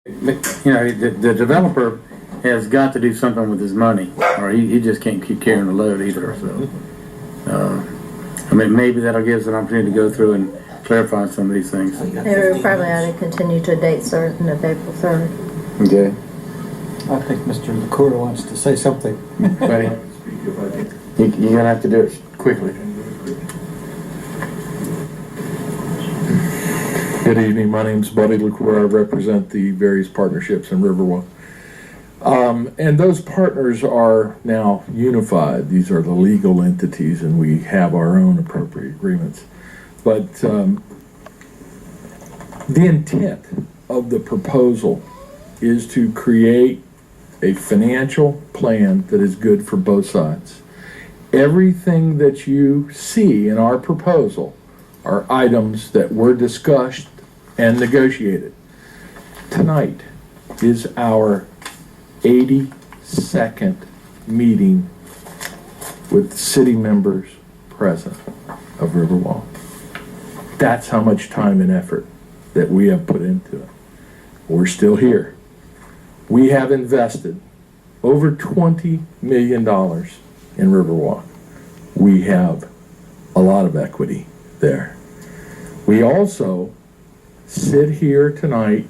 You know, the developer has got to do something with his money, or he just can't keep carrying the load either. So, I mean, maybe that'll give us an opportunity to go through and clarify some of these things. We probably ought to continue to a date certain of April 3rd. Okay. I think Mr. LaCour wants to say something. Buddy, you're gonna have to do it quickly. Good evening. My name's Buddy LaCour. I represent the various partnerships in Riverwalk. And those partners are now unified. These are the legal entities, and we have our own appropriate agreements. But the intent of the proposal is to create a financial plan that is good for both sides. Everything that you see in our proposal are items that were discussed and negotiated. Tonight is our 82nd meeting with city members present of Riverwalk. That's how much time and effort that we have put into it. We're still here. We have invested over $20 million in Riverwalk. We have a lot of equity there. We also sit here tonight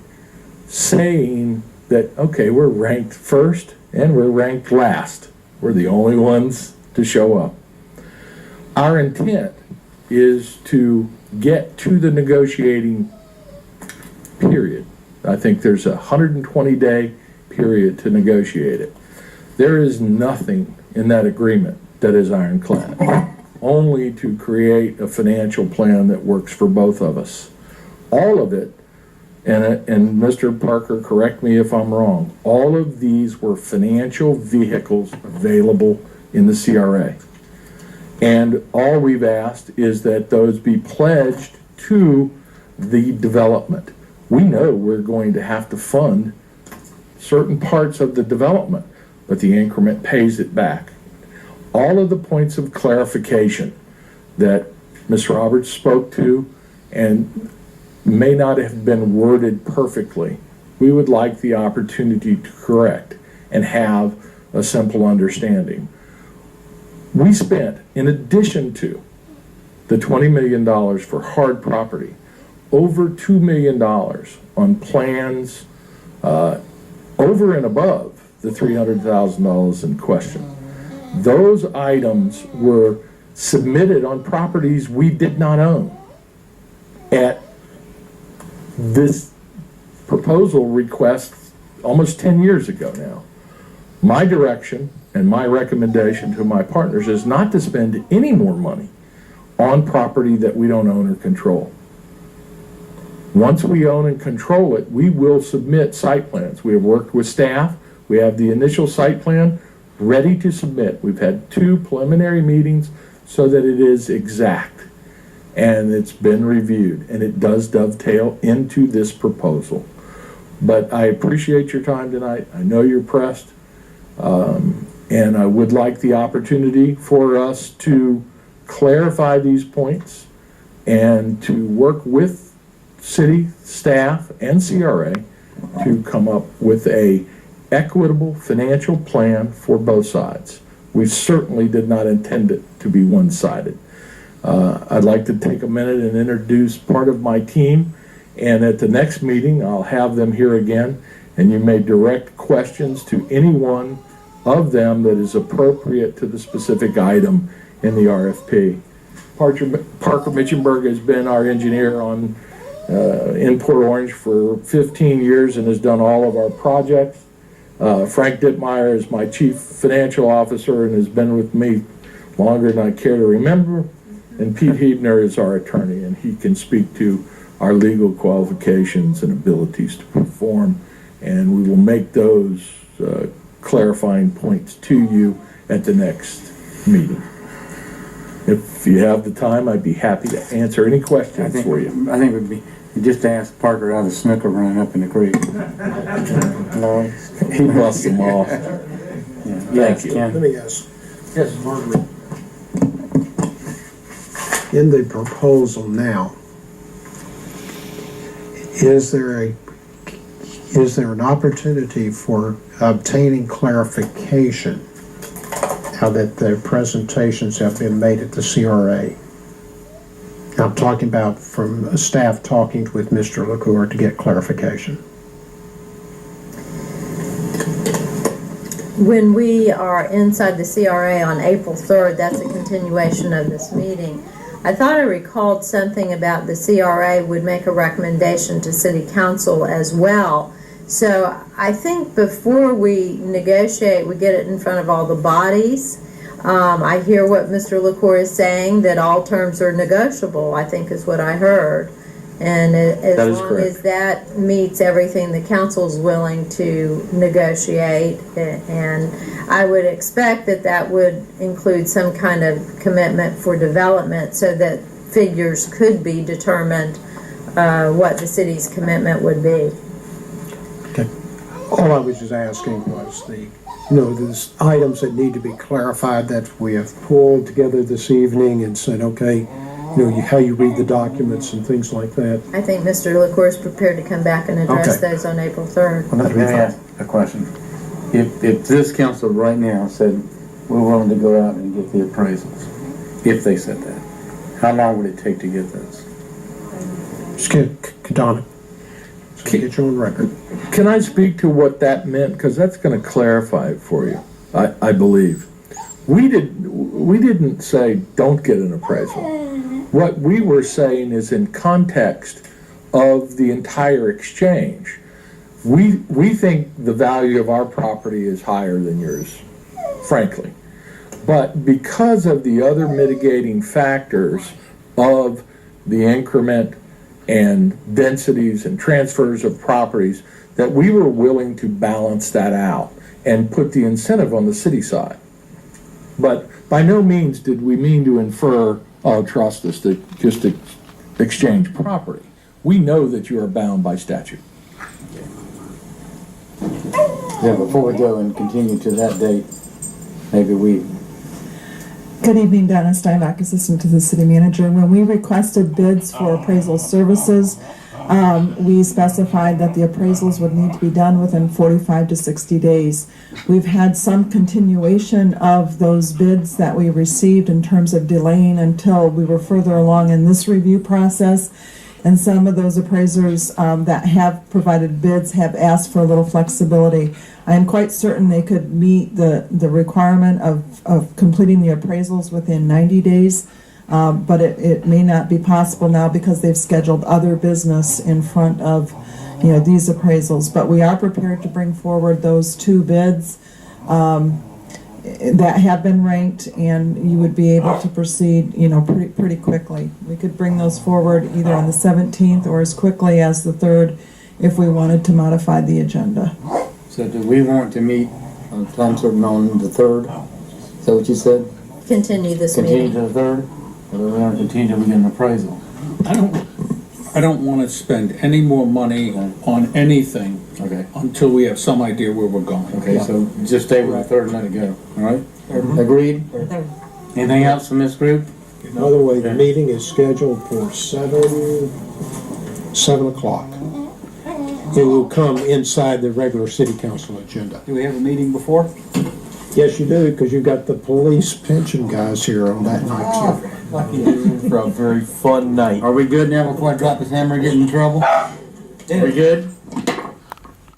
saying that, okay, we're ranked first and we're ranked last. We're the only ones to show up. Our intent is to get to the negotiating period. I think there's a 120-day period to negotiate it. There is nothing in that agreement that is ironclad, only to create a financial plan that works for both of us. All of it, and Mr. Parker, correct me if I'm wrong, all of these were financial vehicles available in the CRA. And all we've asked is that those be pledged to the development. We know we're going to have to fund certain parts of the development, but the increment pays it back. All of the points of clarification that Ms. Roberts spoke to and may not have been worded perfectly, we would like the opportunity to correct and have a simple understanding. We spent, in addition to the $20 million for hard property, over $2 million on plans over and above the $300,000 in question. Those items were submitted on properties we did not own. At this proposal request almost 10 years ago now. My direction and my recommendation to my partners is not to spend any more money on property that we don't own or control. Once we own and control it, we will submit site plans. We have worked with staff. We have the initial site plan ready to submit. We've had 2 preliminary meetings so that it is exact. And it's been reviewed, and it does dovetail into this proposal. But I appreciate your time tonight. I know you're pressed, and I would like the opportunity for us to clarify these points and to work with city staff and CRA to come up with a equitable financial plan for both sides. We certainly did not intend it to be one-sided. I'd like to take a minute and introduce part of my team, and at the next meeting I'll have them here again, and you may direct questions to any one of them that is appropriate to the specific item in the RFP. Parker Mitchenberg has been our engineer in Port Orange for 15 years and has done all of our projects. Frank Dittmeyer is my chief financial officer and has been with me longer than I care to remember. And Pete Hebner is our attorney, and he can speak to our legal qualifications and abilities to perform. And we will make those clarifying points to you at the next meeting. If you have the time, I'd be happy to answer any questions for you. I think it would be just to ask Parker how the snooker run up in the creek. No, He busts them off. Thank you. Let me ask, Yes, Margaret. in the proposal now, is there a is there an opportunity for obtaining clarification now that the presentations have been made at the CRA? I'm talking about from staff talking with Mr. LaCour to get clarification. When we are inside the CRA on April 3rd, that's a continuation of this meeting. I thought I recalled something about the CRA would make a recommendation to City Council as well. So I think before we negotiate, we get it in front of all the bodies. I hear what Mr. LaCour is saying, that all terms are negotiable, I think is what I heard. And as long as that meets everything the council's willing to negotiate, and I would expect that that would include some kind of commitment for development so that figures could be determined what the city's commitment would be. Okay. All I was just asking was there's items that need to be clarified that we have pulled together this evening and said, okay, how you read the documents and things like that. I think Mr. LaCour is prepared to come back and address those on April 3rd. Let me ask a question. If this council right now said, we're willing to go out and get the appraisals, if they said that, how long would it take to get those? Just get Donna. So get you on record. Can I speak to what that meant? Because that's going to clarify it for you, I believe. We didn't say don't get an appraisal. What we were saying is in context of the entire exchange, we think the value of our property is higher than yours, frankly. But because of the other mitigating factors of the increment and densities and transfers of properties, that we were willing to balance that out and put the incentive on the city side. But by no means did we mean to infer, oh, trust us, to just exchange property. We know that you are bound by statute. Yeah, before we go and continue to that date, maybe we... Good evening, Dennis Steinbach, assistant to the city manager. When we requested bids for appraisal services, we specified that the appraisals would need to be done within 45 to 60 days. We've had some continuation of those bids that we received in terms of delaying until we were further along in this review process. And some of those appraisers that have provided bids have asked for a little flexibility. I am quite certain they could meet the requirement of completing the appraisals within 90 days. But it may not be possible now because they've scheduled other business in front of these appraisals. But we are prepared to bring forward those two bids that have been ranked, and you would be able to proceed pretty quickly. We could bring those forward either on the 17th or as quickly as the 3rd if we wanted to modify the agenda. So do we want to meet on time certain on the 3rd? Is that what you said? Continue this Continue meeting. to the 3rd? Or do we want to continue till we get an appraisal? I don't want to spend any more money on anything until we have some idea where we're going. Okay, so just stay with the 3rd and let it go, all right? Agreed? Anything else from this group? By the way, the meeting is scheduled for 7 o'clock. It will come inside the regular city council agenda. Do we have a meeting before? Yes, you do, because you got the police pension guys here on that night. Lucky you for a very fun night. Are we good now before I drop this hammer and get in trouble? Are we good?